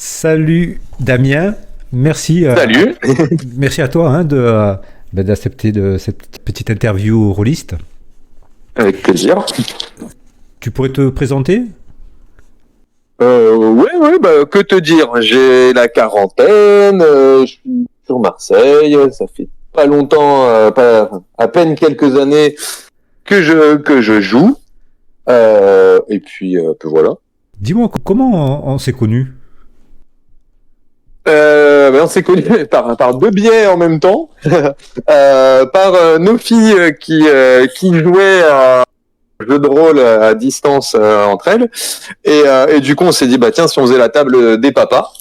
Salut Damien, merci, Salut. merci à toi d'accepter cette petite interview rôliste. Avec plaisir. Tu pourrais te présenter? Ouais, bah, que te dire? J'ai la quarantaine, je suis sur Marseille, ça fait pas longtemps, à peine quelques années que je joue. Et puis voilà. Dis-moi, comment on s'est connus? On s'est connus par deux biais en même temps, par nos filles qui jouaient à un jeu de rôle à distance entre elles, et du coup on s'est dit bah tiens si on faisait la table des papas.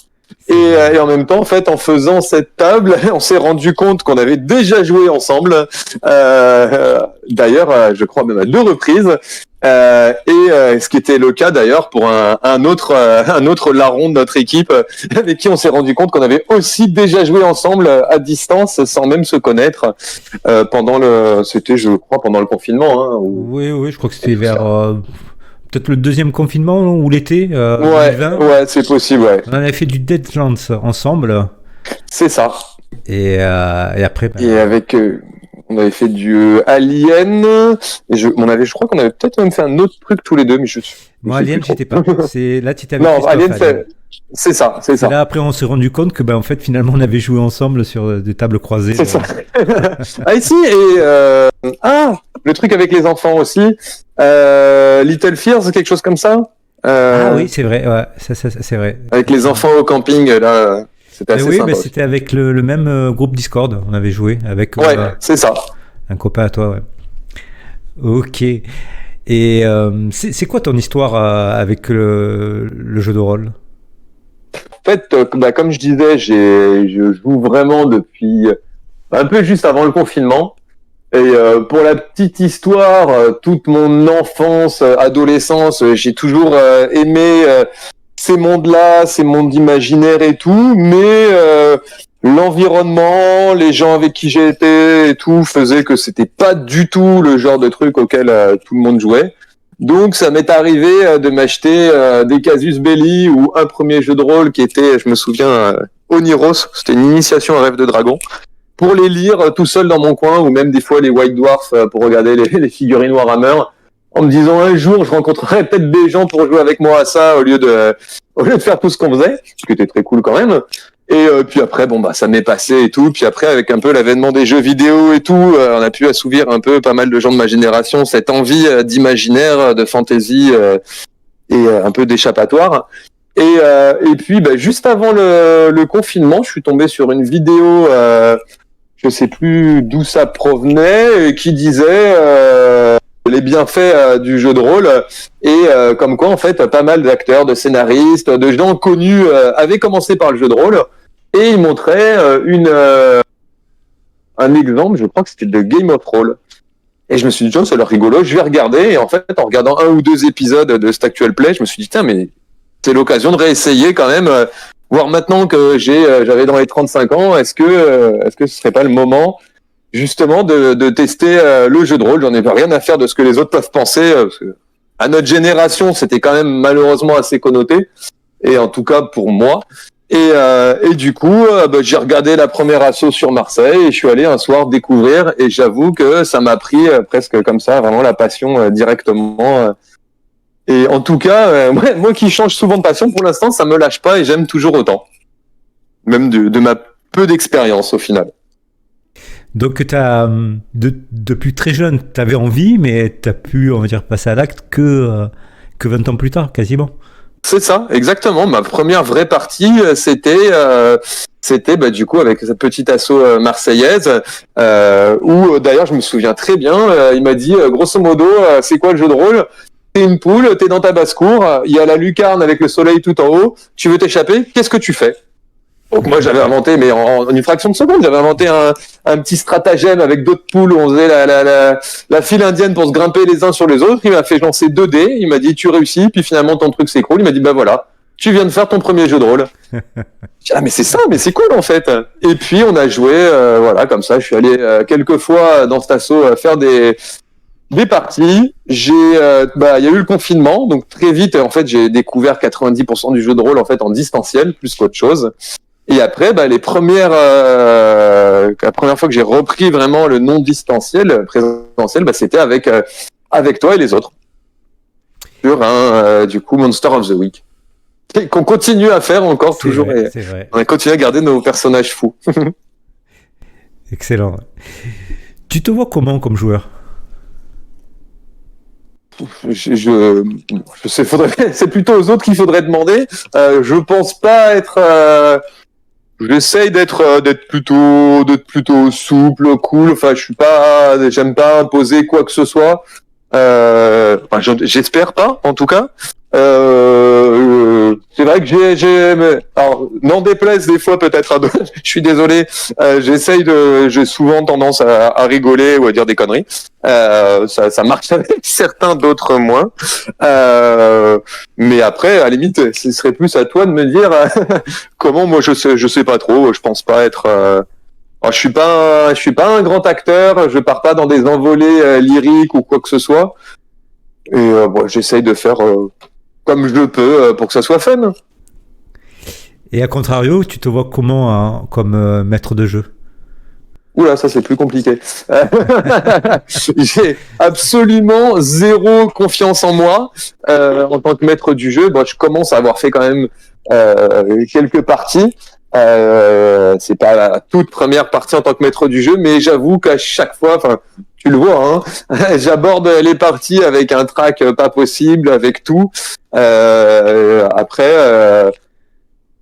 Et en même temps, en fait, en faisant cette table, on s'est rendu compte qu'on avait déjà joué ensemble. D'ailleurs, je crois même à 2 reprises. Ce qui était le cas d'ailleurs pour un autre larron de notre équipe, avec qui on s'est rendu compte qu'on avait aussi déjà joué ensemble à distance, sans même se connaître, c'était, je crois, pendant le confinement. Hein, Oui, je crois que c'était vers peut-être le deuxième confinement non, ou l'été Ouais, 2020. ouais, c'est possible, ouais. On avait fait du Deadlands ensemble C'est ça. et après, Et avec, on avait fait du Alien, et je crois qu'on avait peut-être même fait un autre truc tous les deux, mais je moi sais plus Alien trop. j'étais pas. C'est là tu étais avec Non, Christophe. Alien, Alien. c'est ça, c'est Et ça. là après on s'est rendu compte que en fait finalement on avait joué ensemble sur des tables croisées. C'est ça. Ah, ici, le truc avec les enfants aussi, Little Fears, quelque chose comme ça. Ah oui, c'est vrai, ouais, ça, c'est vrai. Avec les enfants au camping, là, c'était Mais assez oui, sympa aussi. c'était avec le même groupe Discord, on avait joué avec Ouais, c'est ça. un copain à toi, ouais. Ok. Et c'est quoi ton histoire avec le jeu de rôle? En fait, comme je disais, je joue vraiment depuis un peu juste avant le confinement. Et pour la petite histoire, toute mon enfance, adolescence, j'ai toujours aimé ces mondes-là, ces mondes imaginaires et tout, mais l'environnement, les gens avec qui j'ai été et tout, faisait que c'était pas du tout le genre de truc auquel tout le monde jouait. Donc ça m'est arrivé de m'acheter des Casus Belli ou un premier jeu de rôle qui était, je me souviens, Oniros, c'était une initiation à Rêve de Dragon, pour les lire tout seul dans mon coin, ou même des fois les White Dwarfs pour regarder les figurines Warhammer, en me disant un jour je rencontrerai peut-être des gens pour jouer avec moi à ça au lieu de faire tout ce qu'on faisait, ce qui était très cool quand même. Et puis après ça m'est passé et tout. Puis après avec un peu l'avènement des jeux vidéo et tout, on a pu assouvir un peu pas mal de gens de ma génération cette envie d'imaginaire, de fantasy et un peu d'échappatoire. Et puis juste avant le confinement, je suis tombé sur une vidéo. Je sais plus d'où ça provenait, et qui disait les bienfaits du jeu de rôle, et comme quoi en fait pas mal d'acteurs, de scénaristes, de gens connus avaient commencé par le jeu de rôle, et ils montraient un exemple, je crois que c'était de Game of Thrones. Et je me suis dit, tiens, ça a l'air rigolo, je vais regarder. Et en fait, en regardant 1 ou 2 épisodes de cet actuel play, je me suis dit, tiens, mais c'est l'occasion de réessayer quand même. Voir maintenant que j'avais dans les 35 ans, est-ce que ce serait pas le moment justement de tester le jeu de rôle? J'en ai pas rien à faire de ce que les autres peuvent penser, parce que à notre génération, c'était quand même malheureusement assez connoté, et en tout cas pour moi. Et du coup, j'ai regardé la première asso sur Marseille, et je suis allé un soir découvrir, et j'avoue que ça m'a pris presque comme ça, vraiment la passion directement. Et en tout cas, moi qui change souvent de passion, pour l'instant, ça me lâche pas et j'aime toujours autant. Même de ma peu d'expérience au final. Donc depuis très jeune, tu avais envie, mais tu as pu, on va dire, passer à l'acte que 20 ans plus tard, quasiment. C'est ça, exactement. Ma première vraie partie, c'était du coup avec cette petite asso marseillaise, où d'ailleurs je me souviens très bien, il m'a dit grosso modo, c'est quoi le jeu de rôle? T'es une poule, t'es dans ta basse-cour, il y a la lucarne avec le soleil tout en haut, tu veux t'échapper, qu'est-ce que tu fais? Donc moi j'avais inventé, mais en une fraction de seconde, j'avais inventé un petit stratagème avec d'autres poules où on faisait la file indienne pour se grimper les uns sur les autres. Il m'a fait lancer 2 dés, il m'a dit tu réussis, puis finalement ton truc s'écroule. Il m'a dit voilà, tu viens de faire ton premier jeu de rôle. J'ai dit, mais c'est ça, mais c'est cool en fait. Et puis on a joué, comme ça. Je suis allé quelques fois dans cet assaut faire des parties. Il y a eu le confinement, donc très vite, en fait, j'ai découvert 90% du jeu de rôle en fait en distanciel plus qu'autre chose. Et après, la première fois que j'ai repris vraiment le non distanciel, présentiel, c'était avec toi et les autres sur du coup Monster of the Week. Et qu'on continue à faire encore C'est toujours. vrai, c'est vrai. On a continué à garder nos personnages fous. Excellent. Tu te vois comment comme joueur? Je sais, c'est plutôt aux autres qu'il faudrait demander. Je pense pas être. J'essaye d'être plutôt souple, cool. Enfin, j'aime pas imposer quoi que ce soit. J'espère pas, en tout cas. C'est vrai que alors, n'en déplaise des fois peut-être à d'autres, je suis désolé, j'ai souvent tendance à rigoler ou à dire des conneries. Ça marche avec certains, d'autres moins. Mais après, à la limite, ce serait plus à toi de me dire comment. Moi, je sais pas trop. Je pense pas être. Alors, je suis pas un grand acteur. Je pars pas dans des envolées lyriques ou quoi que ce soit. Et j'essaye de faire comme je peux pour que ça soit fun. Et à contrario, tu te vois comment comme maître de jeu? Oula, ça c'est plus compliqué. J'ai absolument zéro confiance en moi en tant que maître du jeu. Je commence à avoir fait quand même quelques parties. C'est pas la toute première partie en tant que maître du jeu, mais j'avoue qu'à chaque fois, tu le vois, j'aborde les parties avec un trac pas possible, avec tout. Après,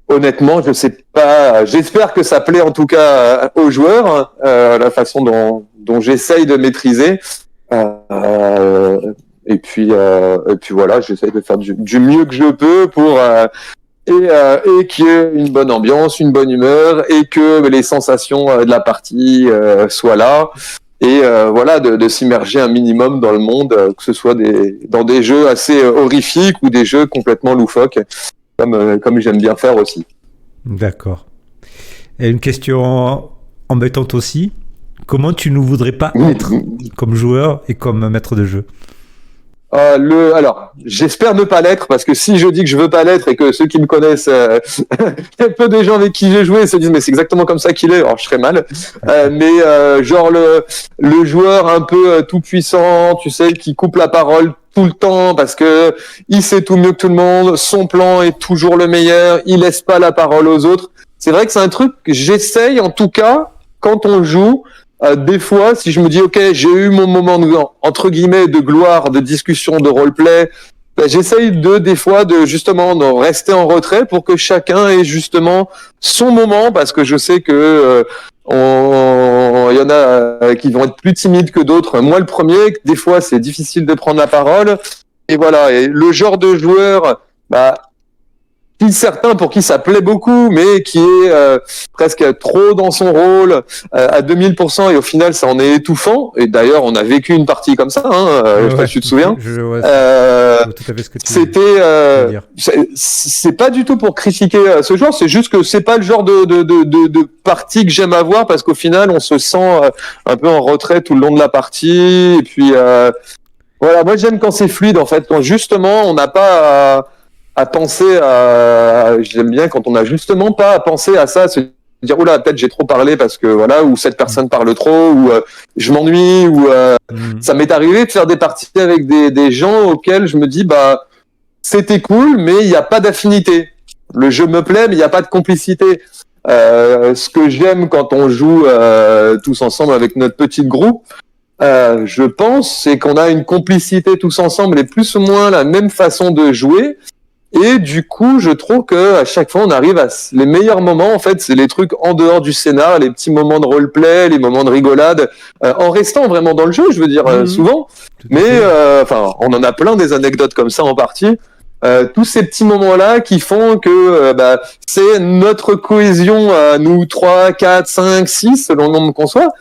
honnêtement, je sais pas. J'espère que ça plaît en tout cas aux joueurs, la façon dont j'essaye de maîtriser. Et puis voilà, j'essaye de faire du mieux que je peux pour et qu'il y ait une bonne ambiance, une bonne humeur, et que les sensations de la partie soient là. Et voilà, de s'immerger un minimum dans le monde, que ce soit dans des jeux assez horrifiques ou des jeux complètement loufoques, comme j'aime bien faire aussi. D'accord. Et une question embêtante aussi. Comment tu ne voudrais pas être comme joueur et comme maître de jeu? Alors, j'espère ne pas l'être, parce que si je dis que je veux pas l'être et que ceux qui me connaissent, peu des gens avec qui j'ai joué se disent mais c'est exactement comme ça qu'il est, alors je serais mal. Mais genre le joueur un peu tout puissant, tu sais, qui coupe la parole tout le temps parce que il sait tout mieux que tout le monde, son plan est toujours le meilleur, il laisse pas la parole aux autres. C'est vrai que c'est un truc que j'essaye en tout cas quand on joue. Des fois, si je me dis, ok, j'ai eu mon moment entre guillemets de gloire, de discussion, de roleplay, j'essaye des fois de justement de rester en retrait pour que chacun ait justement son moment, parce que je sais que il y en a qui vont être plus timides que d'autres. Moi, le premier, des fois, c'est difficile de prendre la parole. Et voilà. Et le genre de joueur, certains pour qui ça plaît beaucoup, mais qui est presque trop dans son rôle à 2000%, et au final ça en est étouffant. Et d'ailleurs on a vécu une partie comme ça, je sais pas si tu te souviens. Je vois tout à fait ce que tu veux dire. C'est pas du tout pour critiquer ce genre, c'est juste que c'est pas le genre de partie que j'aime avoir, parce qu'au final on se sent un peu en retrait tout le long de la partie. Et puis voilà, moi j'aime quand c'est fluide en fait, quand justement on n'a pas à penser j'aime bien quand on n'a justement pas à penser à ça, à se dire oula, peut-être j'ai trop parlé parce que voilà, ou cette personne parle trop, ou je m'ennuie, ou ça m'est arrivé de faire des parties avec des gens auxquels je me dis c'était cool, mais il n'y a pas d'affinité. Le jeu me plaît, mais il n'y a pas de complicité. Ce que j'aime quand on joue tous ensemble avec notre petit groupe, je pense, c'est qu'on a une complicité tous ensemble et plus ou moins la même façon de jouer. Et du coup, je trouve que à chaque fois, on arrive à les meilleurs moments. En fait, c'est les trucs en dehors du scénar, les petits moments de roleplay, les moments de rigolade, en restant vraiment dans le jeu. Je veux dire souvent. Mais on en a plein des anecdotes comme ça en partie. Tous ces petits moments-là qui font que c'est notre cohésion, nous 3, 4, 5, 6, selon le nombre qu'on soit,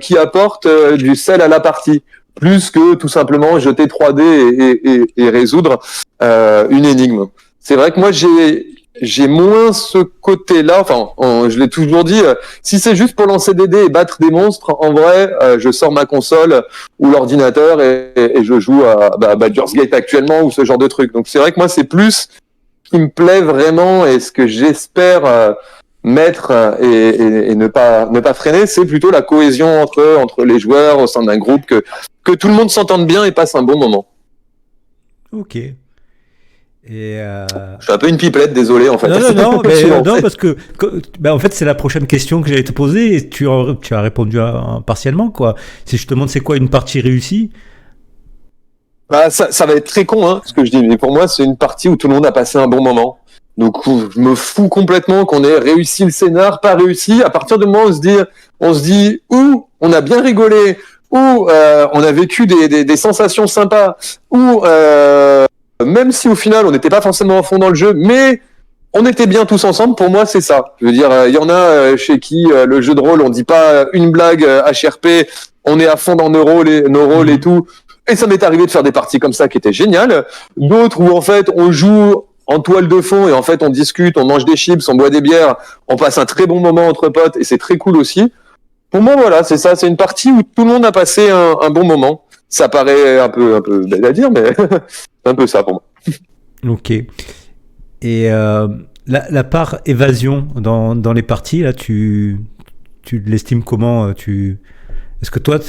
qui apporte du sel à la partie. Plus que tout simplement jeter 3D et résoudre une énigme. C'est vrai que moi j'ai moins ce côté-là. Enfin, je l'ai toujours dit. Si c'est juste pour lancer des dés et battre des monstres, en vrai, je sors ma console ou l'ordinateur et je joue à Baldur's Gate actuellement ou ce genre de truc. Donc c'est vrai que moi, c'est plus ce qui me plaît vraiment et ce que j'espère mettre et ne pas freiner, c'est plutôt la cohésion entre les joueurs au sein d'un groupe, que tout le monde s'entende bien et passe un bon moment. Ok. Et Je suis un peu une pipelette, désolé en fait. non, parce que en fait c'est la prochaine question que j'allais te poser et tu as répondu partiellement quoi. Si je te demande c'est quoi une partie réussie. Bah, ça va être très con, ce que je dis, mais pour moi, c'est une partie où tout le monde a passé un bon moment. Donc, je me fous complètement qu'on ait réussi le scénar, pas réussi. À partir du moment où on se dit, ou on a bien rigolé, ou on a vécu des sensations sympas, ou même si au final on n'était pas forcément à fond dans le jeu, mais on était bien tous ensemble. Pour moi, c'est ça. Je veux dire, il y en a chez qui le jeu de rôle, on dit pas une blague HRP, on est à fond dans nos rôles et tout. Et ça m'est arrivé de faire des parties comme ça qui étaient géniales. D'autres où en fait on joue en toile de fond et en fait on discute, on mange des chips, on boit des bières, on passe un très bon moment entre potes et c'est très cool aussi. Pour moi, voilà, c'est ça. C'est une partie où tout le monde a passé un bon moment. Ça paraît un peu bête à dire, mais c'est un peu ça pour moi. Ok. Et la part évasion dans les parties, là, tu l'estimes comment Est-ce que toi,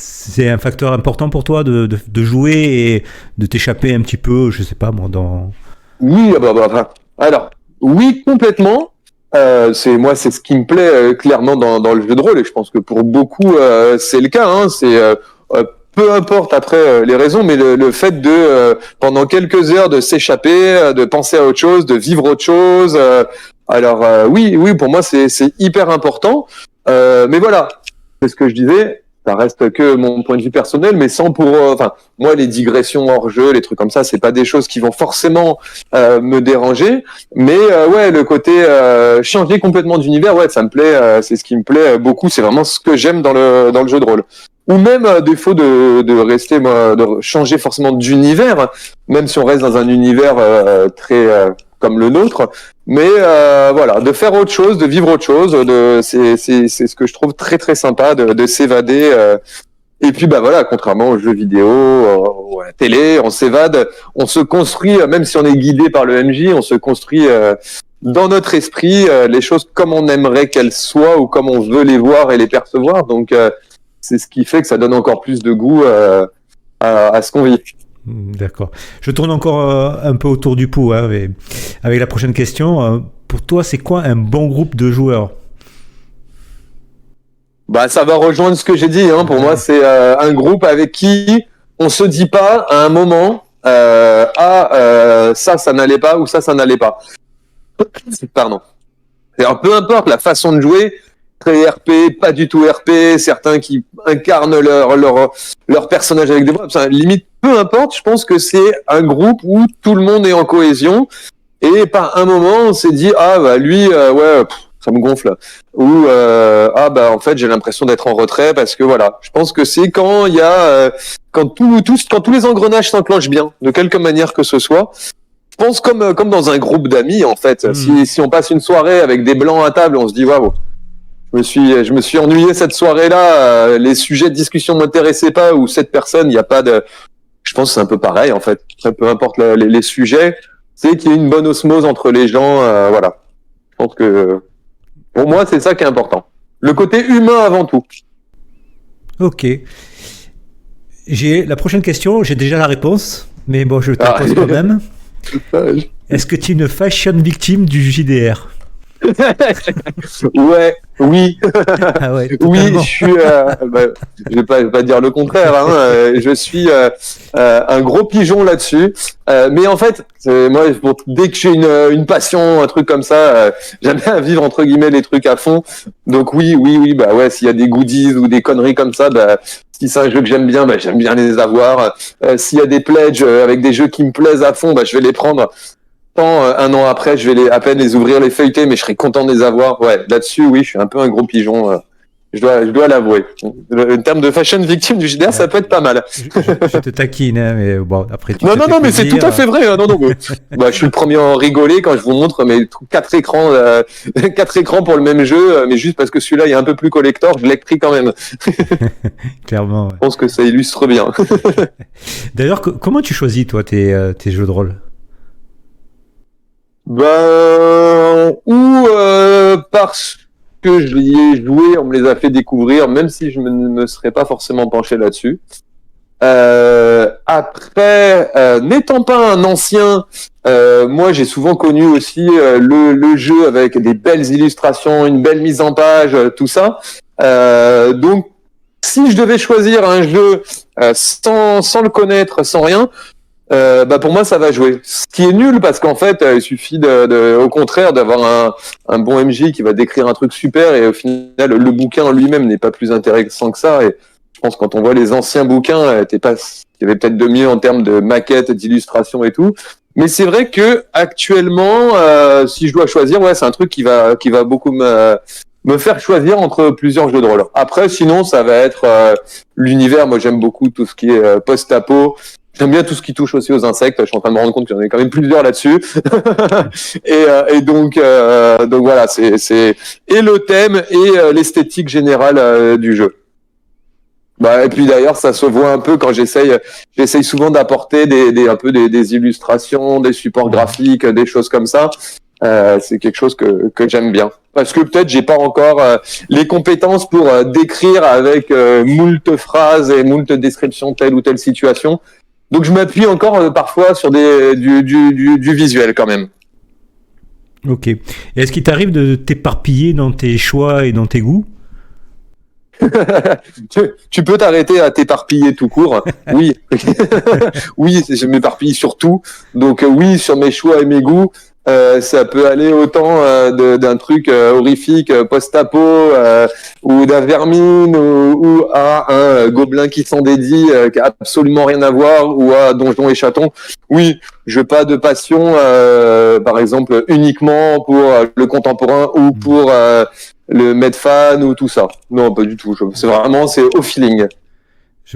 c'est un facteur important pour toi de jouer et de t'échapper un petit peu, je sais pas moi, dans... Oui, alors, oui, complètement. C'est ce qui me plaît clairement dans le jeu de rôle, et je pense que pour beaucoup c'est le cas. Peu importe après les raisons, mais le fait de pendant quelques heures de s'échapper, de penser à autre chose, de vivre autre chose. Oui, pour moi c'est hyper important. Mais voilà, c'est ce que je disais. Ça reste que mon point de vue personnel, mais sans moi les digressions hors jeu, les trucs comme ça, c'est pas des choses qui vont forcément me déranger. Mais le côté changer complètement d'univers, ça me plaît. C'est ce qui me plaît beaucoup. C'est vraiment ce que j'aime dans le jeu de rôle. Ou même défaut de rester, de changer forcément d'univers, même si on reste dans un univers très comme le nôtre. Mais de faire autre chose, de vivre autre chose, c'est ce que je trouve très très sympa de s'évader. Et puis contrairement aux jeux vidéo, ou à la télé, on s'évade, on se construit, même si on est guidé par le MJ, on se construit dans notre esprit les choses comme on aimerait qu'elles soient ou comme on veut les voir et les percevoir. Donc c'est ce qui fait que ça donne encore plus de goût à ce qu'on vit. D'accord. Je tourne encore un peu autour du pot avec la prochaine question. Pour toi, c'est quoi un bon groupe de joueurs ? Ça va rejoindre ce que j'ai dit. Pour moi, c'est un groupe avec qui on se dit pas à un moment ça n'allait pas ou ça n'allait pas. Pardon. Alors, peu importe la façon de jouer, très RP, pas du tout RP, certains qui incarnent leur personnage avec des voix, limite, peu importe, je pense que c'est un groupe où tout le monde est en cohésion et par un moment on s'est dit lui ça me gonfle, ou en fait j'ai l'impression d'être en retrait parce que voilà, je pense que c'est quand il y a quand tous les engrenages s'enclenchent bien de quelque manière que ce soit. Je pense comme dans un groupe d'amis en fait. Si on passe une soirée avec des blancs à table, on se dit waouh, je me suis ennuyé cette soirée-là, les sujets de discussion m'intéressaient pas, ou cette personne, il n'y a pas de... Je pense que c'est un peu pareil en fait, peu importe les sujets, c'est qu'il y ait une bonne osmose entre les gens, voilà. Je pense que pour moi c'est ça qui est important, le côté humain avant tout. Ok. J'ai la prochaine question, j'ai déjà la réponse, mais bon, je te la pose quand même. Est-ce que tu es une fashion victime du JDR ? Oui. Ah ouais, oui, je suis. Je vais pas dire le contraire. Je suis un gros pigeon là-dessus. Mais en fait, moi, dès que j'ai une passion, un truc comme ça, j'aime bien vivre entre guillemets les trucs à fond. Donc oui. S'il y a des goodies ou des conneries comme ça, si c'est un jeu que j'aime bien les avoir. S'il y a des pledges avec des jeux qui me plaisent à fond, je vais les prendre. Un an après, je vais à peine les ouvrir, les feuilleter, mais je serais content de les avoir. Ouais, là-dessus, oui, je suis un peu un gros pigeon Je dois l'avouer. En termes de fashion victime du JDR, ça peut être pas mal. Je te taquine, hein, mais bon, après tu Non, te non, fais non, mais c'est plaisir. tout à fait vrai. Hein. Non, non, mais, je suis le premier à en rigoler quand je vous montre mes 4 écrans, 4 écrans pour le même jeu, mais juste parce que celui-là est un peu plus collector, je l'ai pris quand même. Clairement. Ouais. Je pense que ça illustre bien. D'ailleurs, comment tu choisis, toi, tes jeux de rôle? Parce que je y ai joué, on me les a fait découvrir, même si je ne me serais pas forcément penché là-dessus. Après, n'étant pas un ancien, moi j'ai souvent connu aussi le jeu avec des belles illustrations, une belle mise en page, tout ça. Donc, si je devais choisir un jeu sans le connaître, sans rien, pour moi ça va jouer. Ce qui est nul parce qu'en fait il suffit au contraire d'avoir un bon MJ qui va décrire un truc super et au final le bouquin en lui-même n'est pas plus intéressant que ça. Et je pense quand on voit les anciens bouquins, il y avait peut-être de mieux en termes de maquettes, d'illustration et tout. Mais c'est vrai que actuellement, si je dois choisir, ouais, c'est un truc qui va beaucoup me faire choisir entre plusieurs jeux de rôle. Après, sinon, ça va être l'univers. Moi, j'aime beaucoup tout ce qui est post-apo. J'aime bien tout ce qui touche aussi aux insectes. Je suis en train de me rendre compte qu'il y en a quand même plusieurs là-dessus. et donc voilà, c'est et le thème et l'esthétique générale du jeu. Et puis d'ailleurs, ça se voit un peu quand j'essaye souvent d'apporter un peu des illustrations, des supports graphiques, des choses comme ça. C'est quelque chose que j'aime bien. Parce que peut-être j'ai pas encore les compétences pour décrire avec moult phrases et moult descriptions telle ou telle situation. Donc je m'appuie encore parfois sur du visuel quand même. Ok. Et est-ce qu'il t'arrive de t'éparpiller dans tes choix et dans tes goûts? Tu peux t'arrêter à t'éparpiller tout court. Oui. Oui, je m'éparpille sur tout. Donc oui, sur mes choix et mes goûts. Ça peut aller autant d'un truc horrifique post-apo ou d'un vermine ou à un gobelin qui s'en dédie qui a absolument rien à voir ou à Donjons et Chatons. Oui, je veux pas de passion par exemple uniquement pour le contemporain ou pour le Medfan ou tout ça. Non, pas du tout. C'est au feeling.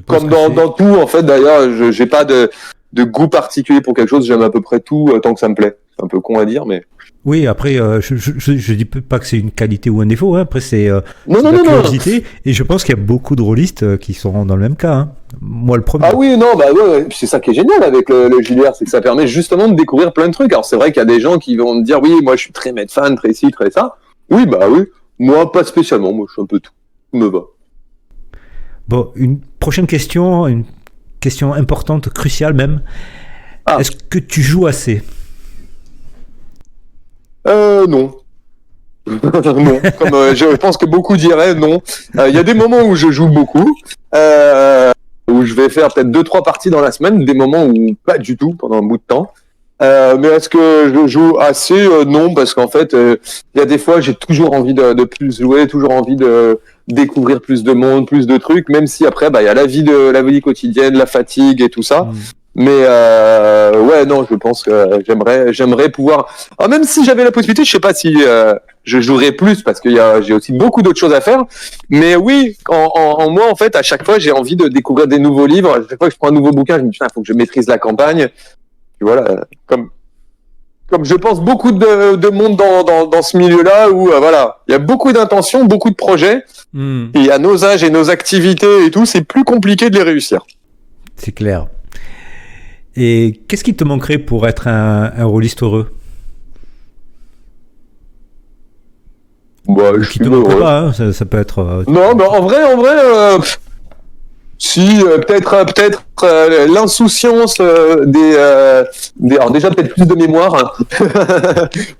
Comme dans tout en fait d'ailleurs, j'ai pas de goût particulier pour quelque chose, j'aime à peu près tout tant que ça me plaît. C'est un peu con à dire, mais... Oui, après, je dis pas que c'est une qualité ou un défaut, hein. Après c'est non, la curiosité, et je pense qu'il y a beaucoup de rôlistes qui sont dans le même cas, hein. Moi le premier. Ah oui, non, ouais, c'est ça qui est génial avec le JDR, c'est que ça permet justement de découvrir plein de trucs. Alors c'est vrai qu'il y a des gens qui vont me dire, oui, moi je suis très fan, très ci, très ça. Oui, oui, moi pas spécialement, moi je suis un peu tout me va. Bon, une prochaine question, une question importante, cruciale même. Est-ce que tu joues assez? Non. Non, comme je pense que beaucoup diraient non. Il y a des moments où je joue beaucoup, où je vais faire peut-être 2-3 parties dans la semaine, des moments où pas du tout pendant un bout de temps. Mais est-ce que je joue assez? Non, parce qu'en fait, il y a des fois j'ai toujours envie de plus jouer, toujours envie de découvrir plus de monde, plus de trucs, même si après il y a la vie quotidienne, la fatigue et tout ça. Mais ouais, non, je pense que j'aimerais pouvoir. Alors, même si j'avais la possibilité, je sais pas si je jouerais plus parce que j'ai aussi beaucoup d'autres choses à faire. Mais oui, en moi, en fait, à chaque fois, j'ai envie de découvrir des nouveaux livres. À chaque fois que je prends un nouveau bouquin, je me dis putain, il faut que je maîtrise la campagne. Et voilà, comme je pense beaucoup de monde dans ce milieu-là où voilà, il y a beaucoup d'intentions, beaucoup de projets. Et à nos âges et nos activités et tout, c'est plus compliqué de les réussir. C'est clair. Et qu'est-ce qui te manquerait pour être un rôliste heureux? Je te manquerait pas, hein, ça peut être... Non, en vrai, si, peut-être l'insouciance alors déjà peut-être plus de mémoire hein,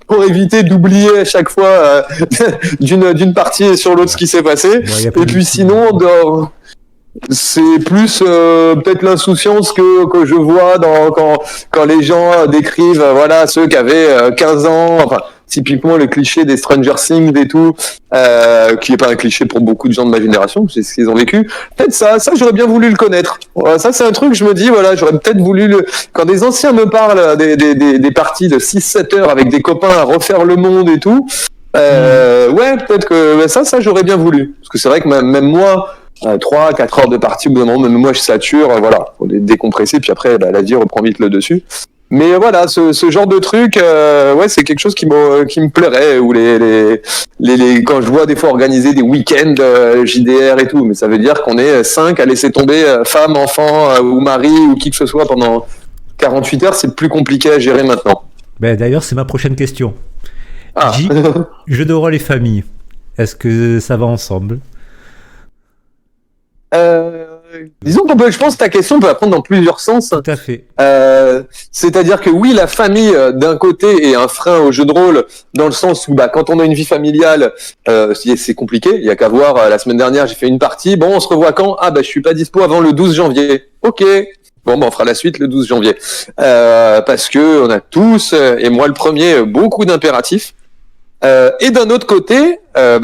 pour éviter d'oublier à chaque fois d'une partie sur l'autre ce qui s'est passé. Et puis sinon, c'est plus peut-être l'insouciance que je vois quand les gens décrivent voilà ceux qui avaient 15 ans, enfin typiquement le cliché des Stranger Things et tout, qui est pas un cliché pour beaucoup de gens de ma génération, c'est ce qu'ils ont vécu. Peut-être ça j'aurais bien voulu le connaître. Voilà, ça c'est un truc je me dis voilà, j'aurais peut-être voulu quand des anciens me parlent des parties de 6-7 heures avec des copains à refaire le monde et tout. Ouais, peut-être que ça j'aurais bien voulu. Parce que c'est vrai que même moi, 3-4 heures de partie, au bout d'un moment, même moi je sature, voilà, faut décompresser, puis après la vie reprend vite le dessus. Mais voilà, ce genre de truc, ouais, c'est quelque chose qui me plairait, ou quand je vois des fois organiser des week-ends JDR et tout, mais ça veut dire qu'on est 5 à laisser tomber femme, enfant ou mari ou qui que ce soit pendant 48 heures, c'est plus compliqué à gérer maintenant. Ben, d'ailleurs, c'est ma prochaine question. Ah. Jeux de rôle et famille. Est-ce que ça va ensemble? Disons je pense que ta question peut la prendre dans plusieurs sens. Tout à fait. C'est-à-dire que oui, la famille d'un côté est un frein au jeu de rôle dans le sens où quand on a une vie familiale, c'est compliqué. Il y a qu'à voir. La semaine dernière, j'ai fait une partie. Bon, on se revoit quand? Je suis pas dispo avant le 12 janvier. Ok. Bon, on fera la suite le 12 janvier. Parce que on a tous, et moi le premier, beaucoup d'impératifs. Et d'un autre côté,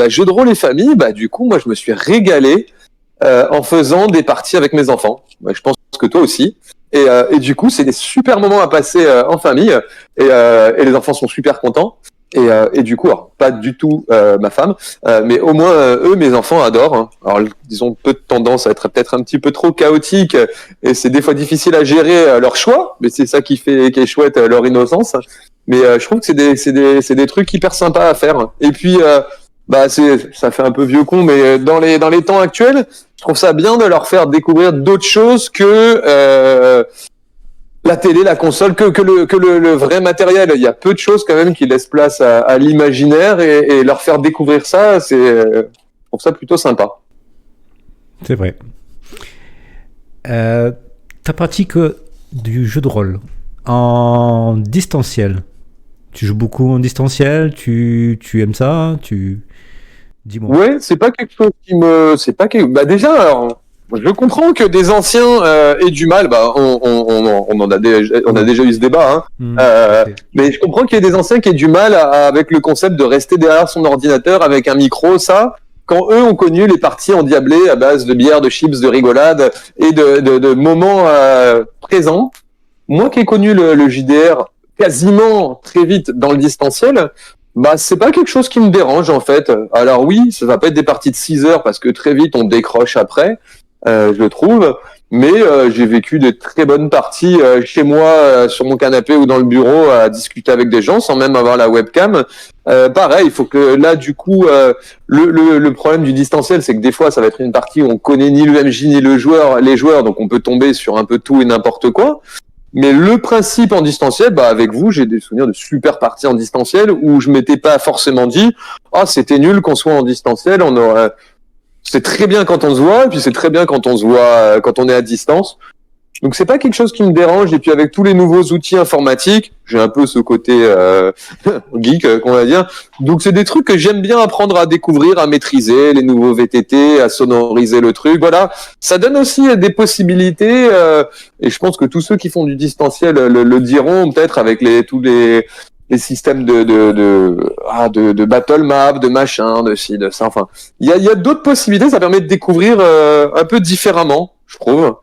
jeu de rôle et famille, du coup, moi je me suis régalé en faisant des parties avec mes enfants. Je pense que toi aussi. Et du coup, c'est des super moments à passer en famille. Et les enfants sont super contents. Et du coup, alors, pas du tout ma femme, mais au moins eux, mes enfants adorent. Hein. Alors, ils ont peu de tendance à être peut-être un petit peu trop chaotiques, et c'est des fois difficile à gérer leur choix, mais c'est ça qui est chouette, leur innocence. Mais je trouve que c'est des trucs hyper sympas à faire. Et puis, ça fait un peu vieux con, mais dans les temps actuels, je trouve ça bien de leur faire découvrir d'autres choses que la télé, la console, que le vrai matériel. Il y a peu de choses quand même qui laissent place à l'imaginaire, et leur faire découvrir ça, je trouve ça plutôt sympa. C'est vrai. Ta pratique du jeu de rôle en distanciel. Tu joues beaucoup en distanciel, tu aimes ça, dis-moi. Ouais, c'est pas quelque chose déjà, alors, je comprends que des anciens aient du mal. On a déjà eu ce débat. Hein. Mais je comprends qu'il y ait des anciens qui aient du mal avec le concept de rester derrière son ordinateur avec un micro. Ça, quand eux ont connu les parties endiablées à base de bière, de chips, de rigolade et de moments présents. Moi qui ai connu le JDR quasiment très vite dans le distanciel, c'est pas quelque chose qui me dérange en fait. Alors oui, ça va pas être des parties de 6 heures parce que très vite on décroche après, je trouve. Mais j'ai vécu de très bonnes parties chez moi, sur mon canapé ou dans le bureau, à discuter avec des gens sans même avoir la webcam. Pareil, il faut que là du coup, le problème du distanciel, c'est que des fois ça va être une partie où on connaît ni le MJ ni les joueurs, donc on peut tomber sur un peu tout et n'importe quoi. Mais le principe en distanciel, avec vous, j'ai des souvenirs de super parties en distanciel où je m'étais pas forcément dit, c'était nul qu'on soit en distanciel, c'est très bien quand on se voit, et puis c'est très bien quand on se voit, quand on est à distance. Donc c'est pas quelque chose qui me dérange, et puis avec tous les nouveaux outils informatiques, j'ai un peu ce côté geek, qu'on va dire. Donc c'est des trucs que j'aime bien apprendre à découvrir, à maîtriser, les nouveaux VTT, à sonoriser le truc. Voilà, ça donne aussi des possibilités, et je pense que tous ceux qui font du distanciel le diront, peut-être avec tous les systèmes de battle map, de machin, de ci, de ça. Enfin, il y a d'autres possibilités. Ça permet de découvrir un peu différemment, je trouve.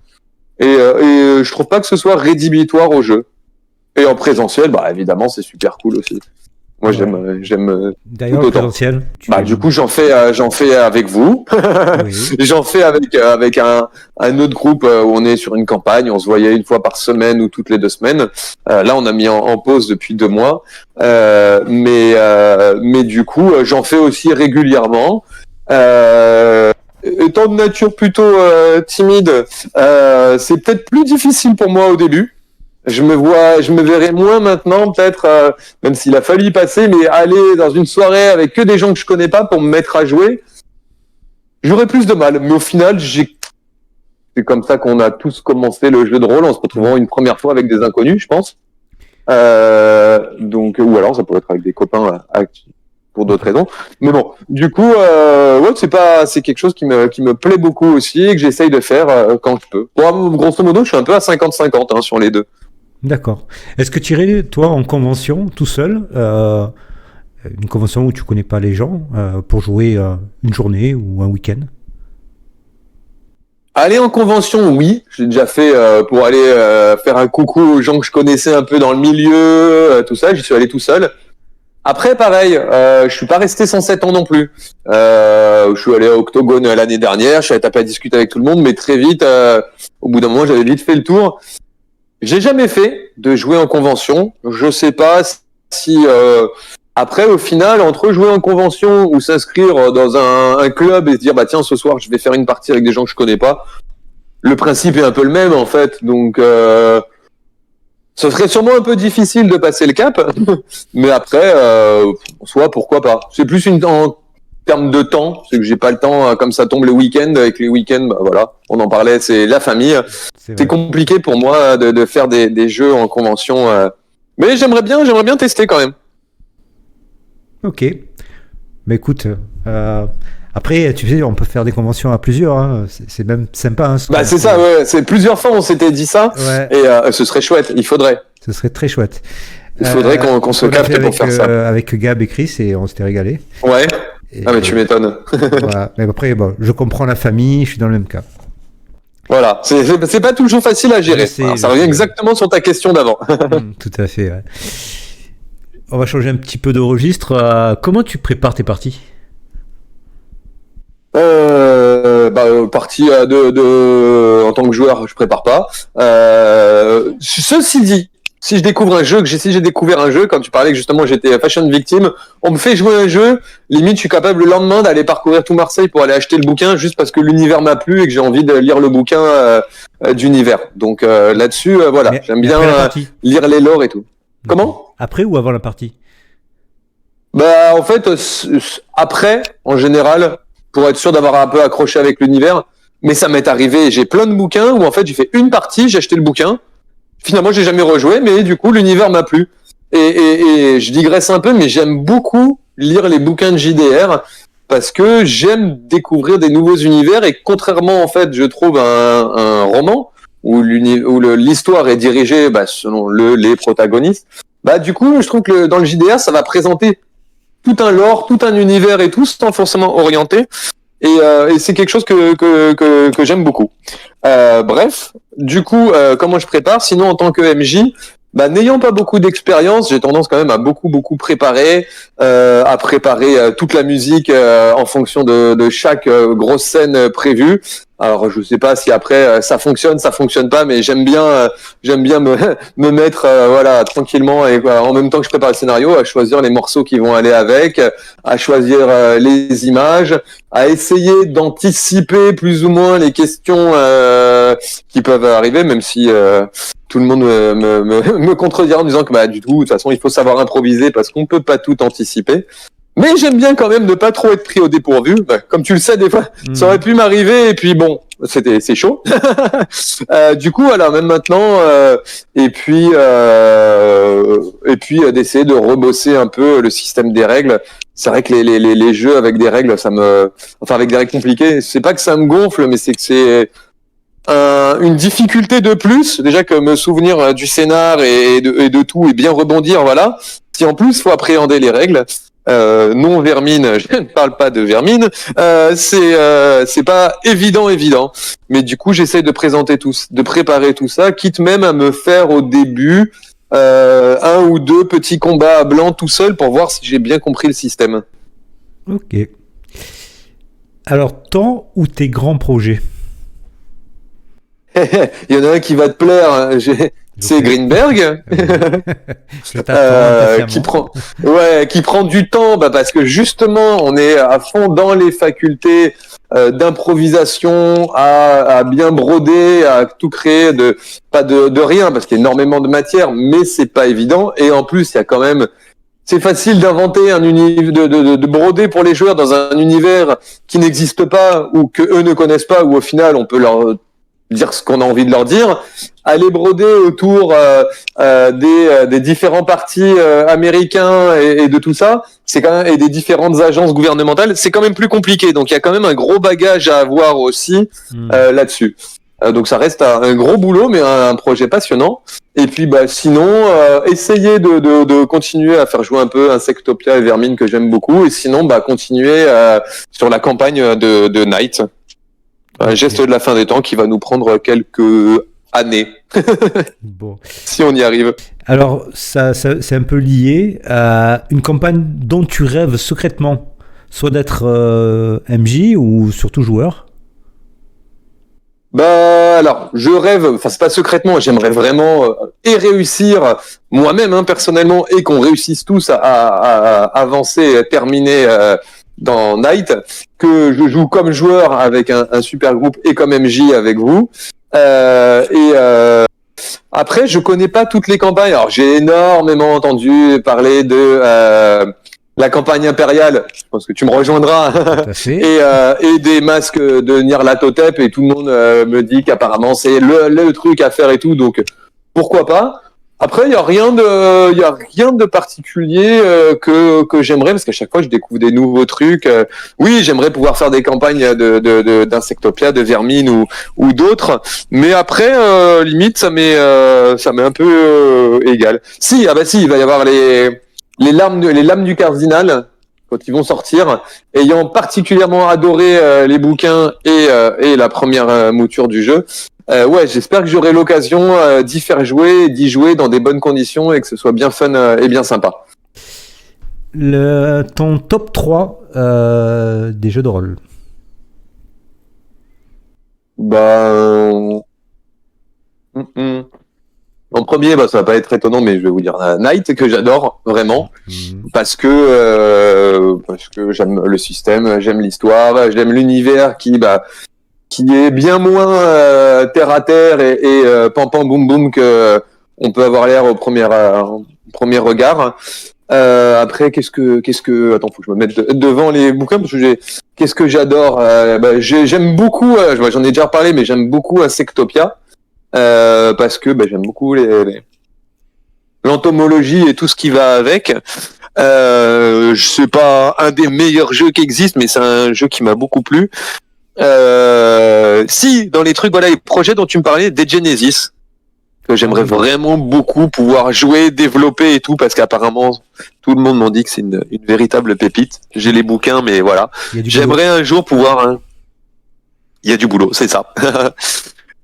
Et je trouve pas que ce soit rédhibitoire au jeu. Et en présentiel, évidemment, c'est super cool aussi. Moi, Ouais. j'aime. D'ailleurs, le présentiel. Du coup, j'en fais avec vous. Oui. J'en fais avec un autre groupe où on est sur une campagne. On se voyait une fois par semaine ou toutes les 2 semaines. Là, on a mis en pause depuis 2 mois. Mais du coup, j'en fais aussi régulièrement. Étant de nature plutôt timide, c'est peut-être plus difficile pour moi au début. Je me verrai moins maintenant, peut-être, même s'il a fallu y passer, mais aller dans une soirée avec que des gens que je connais pas pour me mettre à jouer, j'aurais plus de mal. Mais au final, c'est comme ça qu'on a tous commencé le jeu de rôle, en se retrouvant une première fois avec des inconnus, je pense. Donc, ou alors ça pourrait être avec des copains pour d'autres raisons. Mais bon, du coup, c'est quelque chose qui me plaît beaucoup aussi et que j'essaye de faire quand je peux. Bon, grosso modo, je suis un peu à 50-50 sur les deux. D'accord. Est-ce que tu irais, toi, en convention, tout seul, une convention où tu connais pas les gens, pour jouer une journée ou un week-end? Aller en convention, oui. J'ai déjà fait pour aller faire un coucou aux gens que je connaissais un peu dans le milieu, tout ça. J'y suis allé tout seul. Après, pareil, je suis pas resté 107 ans non plus. Je suis allé à Octogone l'année dernière, je suis allé taper à discuter avec tout le monde, mais très vite, au bout d'un moment, j'avais vite fait le tour. J'ai jamais fait de jouer en convention. Je sais pas si après, au final, entre jouer en convention ou s'inscrire dans un club et se dire bah tiens, ce soir, je vais faire une partie avec des gens que je connais pas, le principe est un peu le même en fait. Donc ce serait sûrement un peu difficile de passer le cap, mais après, en soi, pourquoi pas. C'est plus en termes de temps, c'est que j'ai pas le temps, comme ça tombe le week-end. Avec les week-ends, bah, voilà, on en parlait, c'est la famille. C'est compliqué pour moi de faire des jeux en convention, mais j'aimerais bien tester quand même. Ok. Mais écoute, après, tu sais, on peut faire des conventions à plusieurs. Hein. C'est même sympa. Hein, bah, c'est ça, ouais. C'est plusieurs fois, on s'était dit ça. Ouais. Et ce serait chouette. Il faudrait. Ce serait très chouette. Il faudrait qu'on se capte pour faire ça. Avec Gab et Chris, et on s'était régalé. Ouais. Ah, mais tu m'étonnes. Voilà. Mais après, bon, je comprends la famille, je suis dans le même cas. Voilà. C'est pas toujours facile à gérer. Ça revient exactement sur ta question d'avant. Tout à fait, ouais. On va changer un petit peu de registre. Comment tu prépares tes parties ? Partie en tant que joueur, je prépare pas. Ceci dit, si j'ai découvert un jeu, quand tu parlais que justement j'étais fashion victime, on me fait jouer un jeu, limite je suis capable le lendemain d'aller parcourir tout Marseille pour aller acheter le bouquin juste parce que l'univers m'a plu et que j'ai envie de lire le bouquin d'univers. Donc là-dessus, voilà, j'aime bien lire les lores et tout. Comment ? Après ou avant la partie ? Bah en fait, après, en général, pour être sûr d'avoir un peu accroché avec l'univers, mais ça m'est arrivé, j'ai plein de bouquins où en fait j'ai fait une partie, j'ai acheté le bouquin, finalement j'ai jamais rejoué, mais du coup l'univers m'a plu. Et je digresse un peu, mais j'aime beaucoup lire les bouquins de JDR parce que j'aime découvrir des nouveaux univers et contrairement en fait je trouve un roman où l'histoire est dirigée selon les protagonistes, bah du coup je trouve que dans le JDR ça va présenter tout un lore, tout un univers et tout sans forcément orienter. Et c'est quelque chose que j'aime beaucoup. Bref, du coup, comment je prépare ? Sinon, en tant que MJ, n'ayant pas beaucoup d'expérience, j'ai tendance quand même à beaucoup préparer, à préparer toute la musique en fonction de chaque grosse scène prévue. Alors, je sais pas si après ça fonctionne pas, mais j'aime bien me mettre voilà tranquillement et en même temps que je prépare le scénario, à choisir les morceaux qui vont aller avec, à choisir les images, à essayer d'anticiper plus ou moins les questions qui peuvent arriver, même si tout le monde me contredira en disant que du tout, de toute façon, il faut savoir improviser parce qu'on peut pas tout anticiper. Mais j'aime bien quand même ne pas trop être pris au dépourvu. Comme tu le sais, des fois, ça aurait pu m'arriver et puis bon, c'est chaud. Du coup, voilà, même maintenant, et puis d'essayer de rebosser un peu le système des règles. C'est vrai que les jeux avec des règles, avec des règles compliquées, c'est pas que ça me gonfle, mais c'est que c'est une difficulté de plus. Déjà que me souvenir du scénar et de tout et bien rebondir, voilà. Si en plus faut appréhender les règles. Non Vermine, je ne parle pas de Vermine, c'est pas évident, mais du coup j'essaie de préparer tout ça, quitte même à me faire au début un ou deux petits combats à blanc tout seul pour voir si j'ai bien compris le système. Ok. Alors, ton ou tes grands projets ? Il y en a un qui va te plaire, hein. C'est Greenberg qui prend du temps parce que justement on est à fond dans les facultés d'improvisation, à bien broder, à tout créer pas de rien parce qu'il y a énormément de matière, mais c'est pas évident et en plus il y a quand même c'est facile d'inventer un univers, de broder pour les joueurs dans un univers qui n'existe pas ou que eux ne connaissent pas, où au final on peut leur dire ce qu'on a envie de leur dire, aller broder autour des différents partis américains et de tout ça, c'est quand même, et des différentes agences gouvernementales, c'est quand même plus compliqué. Donc il y a quand même un gros bagage à avoir aussi là-dessus. Donc ça reste un gros boulot, mais un projet passionnant. Et puis sinon, essayer de continuer à faire jouer un peu Insectopia et Vermine que j'aime beaucoup, et sinon continuer sur la campagne de Night. Un geste de la fin des temps qui va nous prendre quelques années. Bon. Si on y arrive. Alors, c'est un peu lié à une campagne dont tu rêves secrètement, soit d'être MJ ou surtout joueur. Bah alors, je rêve, enfin c'est pas secrètement, j'aimerais vraiment et réussir moi-même personnellement et qu'on réussisse tous à avancer, à terminer dans Night, que je joue comme joueur avec un super groupe et comme MJ avec vous. Après, je connais pas toutes les campagnes. Alors, j'ai énormément entendu parler de la campagne impériale. Je pense que tu me rejoindras. Tout à fait. Et des masques de Nyarlathotep. Et tout le monde me dit qu'apparemment c'est le truc à faire et tout. Donc, pourquoi pas? Après, il y a rien de particulier que j'aimerais parce qu'à chaque fois je découvre des nouveaux trucs. Oui, j'aimerais pouvoir faire des campagnes d'insectopia, de vermine ou d'autres. Mais après, limite, ça m'est un peu égal. Si, ah bah si, il va y avoir les lames du cardinal quand ils vont sortir. Ayant particulièrement adoré les bouquins et la première mouture du jeu. Ouais, j'espère que j'aurai l'occasion d'y jouer dans des bonnes conditions et que ce soit bien fun et bien sympa. Ton top 3 des jeux de rôle. Bah, en premier, bah, ça va pas être étonnant, mais je vais vous dire Night, que j'adore vraiment, parce que j'aime le système, j'aime l'histoire, j'aime l'univers qui est bien moins terre à terre et pam pam boum boum que on peut avoir l'air au premier regard. Après, attends, faut que je me mette devant les bouquins parce que qu'est-ce que j'adore. J'aime beaucoup. J'en ai déjà parlé, mais j'aime beaucoup Insectopia parce que j'aime beaucoup l'entomologie et tout ce qui va avec. C'est pas un des meilleurs jeux qui existent, mais c'est un jeu qui m'a beaucoup plu. Si, dans les trucs, voilà, les projets dont tu me parlais, des Genesis, que j'aimerais vraiment beaucoup pouvoir jouer, développer et tout, parce qu'apparemment, tout le monde m'en dit que c'est une véritable pépite. J'ai les bouquins, mais voilà. J'aimerais un jour pouvoir... Il y a du boulot, c'est ça.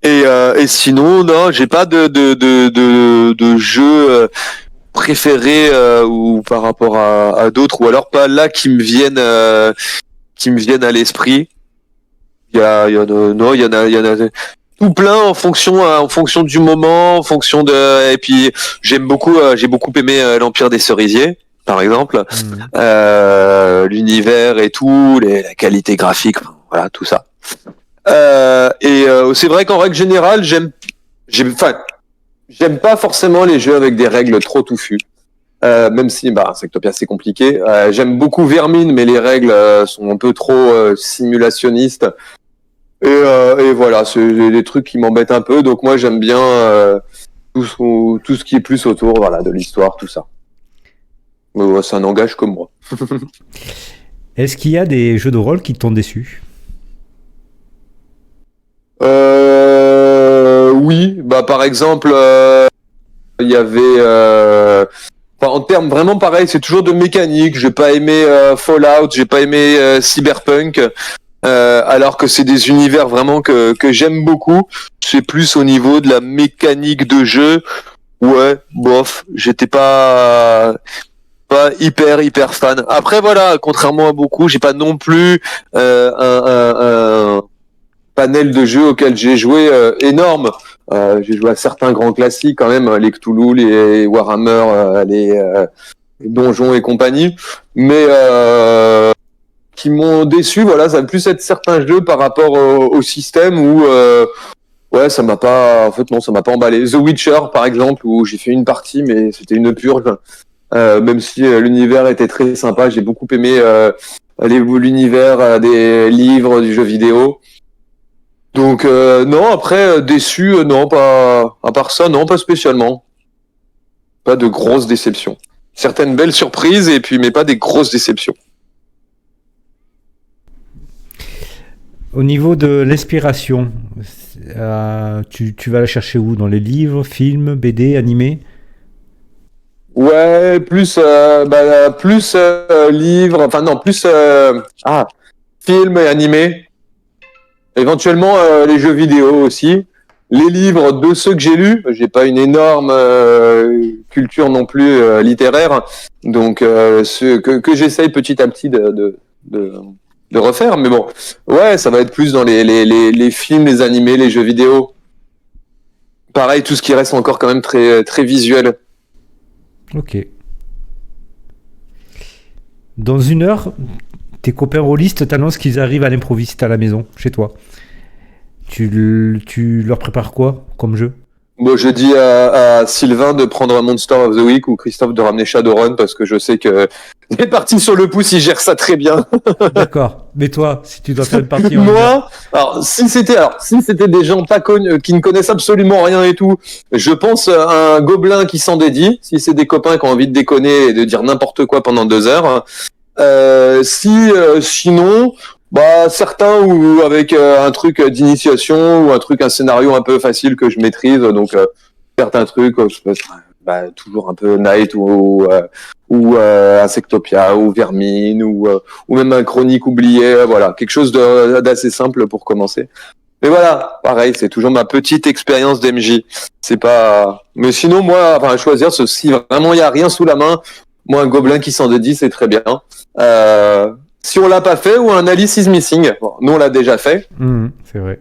Et sinon, non, j'ai pas de jeu préféré ou par rapport à d'autres, ou alors pas là qui me viennent à l'esprit. Il y en a tout plein en fonction du moment, en fonction de, et puis j'ai beaucoup aimé l'Empire des Cerisiers, par exemple, l'univers et tout, la qualité graphique, voilà, tout ça. C'est vrai qu'en règle générale, j'aime pas forcément les jeux avec des règles trop touffues. Même si Insectopia c'est compliqué. J'aime beaucoup Vermine, mais les règles sont un peu trop simulationnistes. Et voilà, c'est des trucs qui m'embêtent un peu. Donc moi j'aime bien tout ce qui est plus autour, voilà, de l'histoire, tout ça. Mais ça n'engage que moi. Est-ce qu'il y a des jeux de rôle qui t'ont déçu? Oui, par exemple, il y avait en termes vraiment pareil, c'est toujours de mécanique. J'ai pas aimé Fallout, j'ai pas aimé Cyberpunk. Alors que c'est des univers vraiment que j'aime beaucoup. C'est plus au niveau de la mécanique de jeu. Ouais, bof, j'étais pas hyper fan. Après voilà, contrairement à beaucoup, j'ai pas non plus un panel de jeux auxquels j'ai joué énorme. J'ai joué à certains grands classiques quand même, les Cthulhu, les Warhammer, les Donjons et compagnie. Mais qui m'ont déçu, voilà, ça va plus être certains jeux par rapport au système où ouais, ça m'a pas emballé. The Witcher par exemple, où j'ai fait une partie mais c'était une purge, même si l'univers était très sympa, j'ai beaucoup aimé l'univers des livres, du jeu vidéo. Donc non, après déçu, non, pas à part ça, non, pas spécialement. Pas de grosses déceptions. Certaines belles surprises et puis mais pas des grosses déceptions. Au niveau de l'inspiration, tu vas la chercher où? Dans les livres, films, BD, animés? Ouais, plus livres, enfin non, plus films et animés. Éventuellement les jeux vidéo aussi. les livres de ceux que j'ai lus. J'ai pas une énorme culture non plus littéraire, donc ceux que j'essaye petit à petit de refaire. Mais bon, ouais, ça va être plus dans les films, les animés, les jeux vidéo. Pareil, tout ce qui reste encore quand même très très visuel. Ok. Dans 1 heure, tes copains rôlistes t'annoncent qu'ils arrivent à l'improviste à la maison, chez toi. Tu leur prépares quoi comme jeu? Moi, je dis à Sylvain de prendre un Monster of the Week ou Christophe de ramener Shadowrun parce que je sais que les parties sur le pouce, ils gèrent ça très bien. D'accord. Mais toi, si tu dois faire une partie en Moi, si c'était des gens pas connus, qui ne connaissent absolument rien et tout, je pense à un gobelin qui s'en dédie. Si c'est des copains qui ont envie de déconner et de dire n'importe quoi pendant 2 heures. Sinon, bah certains ou avec un truc d'initiation ou un scénario un peu facile que je maîtrise. Donc certains trucs, toujours un peu Night ou Insectopia ou Vermine ou même un Chronique oublié. Voilà, quelque chose d'assez simple pour commencer. Mais voilà, pareil, c'est toujours ma petite expérience d'MJ. C'est pas. Mais sinon, moi, enfin, choisir si vraiment il y a rien sous la main. Moi, un gobelin qui s'en dédie, c'est très bien. Si on l'a pas fait, ou un Alice is Missing. Bon, nous, on l'a déjà fait. C'est vrai.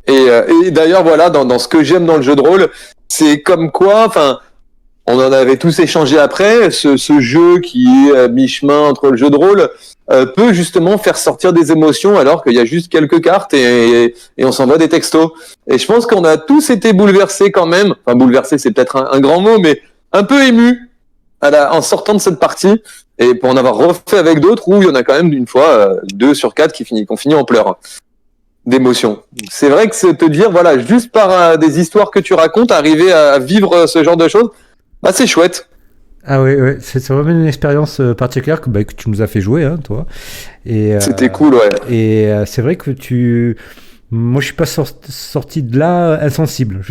Et d'ailleurs, voilà, dans ce que j'aime dans le jeu de rôle, c'est comme quoi, enfin, on en avait tous échangé après, ce jeu qui est mi-chemin entre le jeu de rôle peut justement faire sortir des émotions alors qu'il y a juste quelques cartes et on s'envoie des textos. Et je pense qu'on a tous été bouleversés quand même. Enfin, bouleversés, c'est peut-être un grand mot, mais un peu émus en sortant de cette partie, et pour en avoir refait avec d'autres où il y en a quand même une fois 2 sur 4 qui ont fini en pleurs d'émotion. C'est vrai que c'est te dire, voilà, juste par des histoires que tu racontes, arriver à vivre ce genre de choses, bah c'est chouette. Ah oui, ouais. C'est vraiment une expérience particulière que tu nous as fait jouer, hein, toi. Et, c'était cool, ouais. Et c'est vrai que moi, je suis pas sorti de là insensible.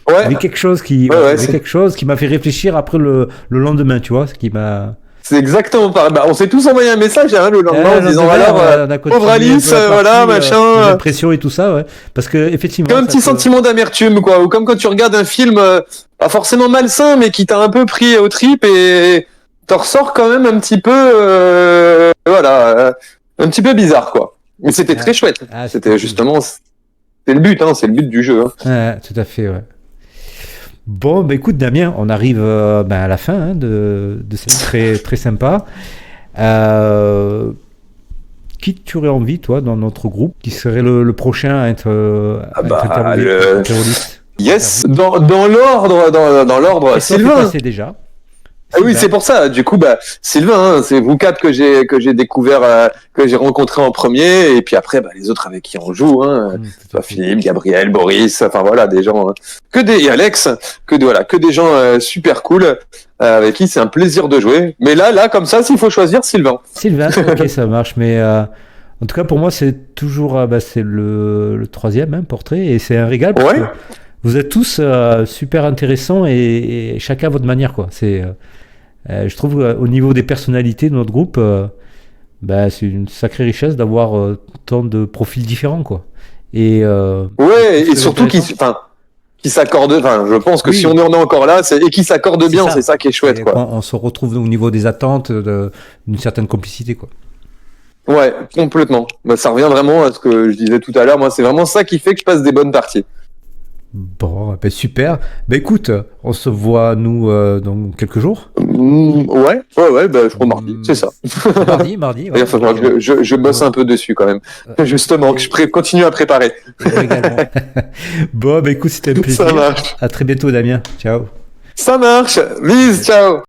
Ouais. Il y avait quelque chose qui m'a fait réfléchir après le lendemain, tu vois, ce qui m'a. C'est exactement pareil. Bah, on s'est tous envoyé un message le lendemain en disant pauvre Alice, voilà, machin. L'impression et tout ça, ouais. Parce que effectivement. Comme un petit sentiment d'amertume, quoi. Ou comme quand tu regardes un film pas forcément malsain, mais qui t'a un peu pris aux tripes et t'en ressors quand même un petit peu, un petit peu bizarre, quoi. Mais c'était très chouette. C'était justement, c'est le but, hein, c'est le but du jeu. Hein. Ouais, tout à fait, ouais. Bon, bah écoute Damien, on arrive à la fin de cette très, très sympa. Qui tu aurais envie, toi, dans notre groupe, qui serait le prochain à être terroriste? Yes, dans l'ordre, Sylvain. C'est déjà. Ah oui, c'est pour ça. Du coup, Sylvain, hein, c'est vous 4 que j'ai découvert, que j'ai rencontré en premier, et puis après, les autres avec qui on joue, hein, Philippe, Gabriel, Boris, enfin voilà, des gens et Alex, que des gens super cool avec qui c'est un plaisir de jouer. Mais là, comme ça, s'il faut choisir, Sylvain. Sylvain, ok, ça marche. Mais en tout cas, pour moi, c'est toujours c'est le 3e portrait, et c'est un régal. Parce que vous êtes tous super intéressants et chacun à votre manière, quoi. C'est je trouve au niveau des personnalités de notre groupe, c'est une sacrée richesse d'avoir tant de profils différents, quoi. Et et surtout qui s'accordent. Enfin, je pense que si on en est encore là, et qui s'accordent bien, c'est ça qui est chouette, quoi. On se retrouve au niveau des attentes, d'une certaine complicité, quoi. Ouais, complètement. Ça revient vraiment à ce que je disais tout à l'heure. Moi, c'est vraiment ça qui fait que je passe des bonnes parties. Bon, super. Écoute, on se voit, nous, dans quelques jours. Ouais, je crois mardi, c'est ça. Mardi. Ouais. Je bosse un peu dessus quand même. Justement, que je continue à préparer. Bon, écoute, c'était un plaisir. Ça marche. À très bientôt, Damien. Ciao. Ça marche. Bis, ciao.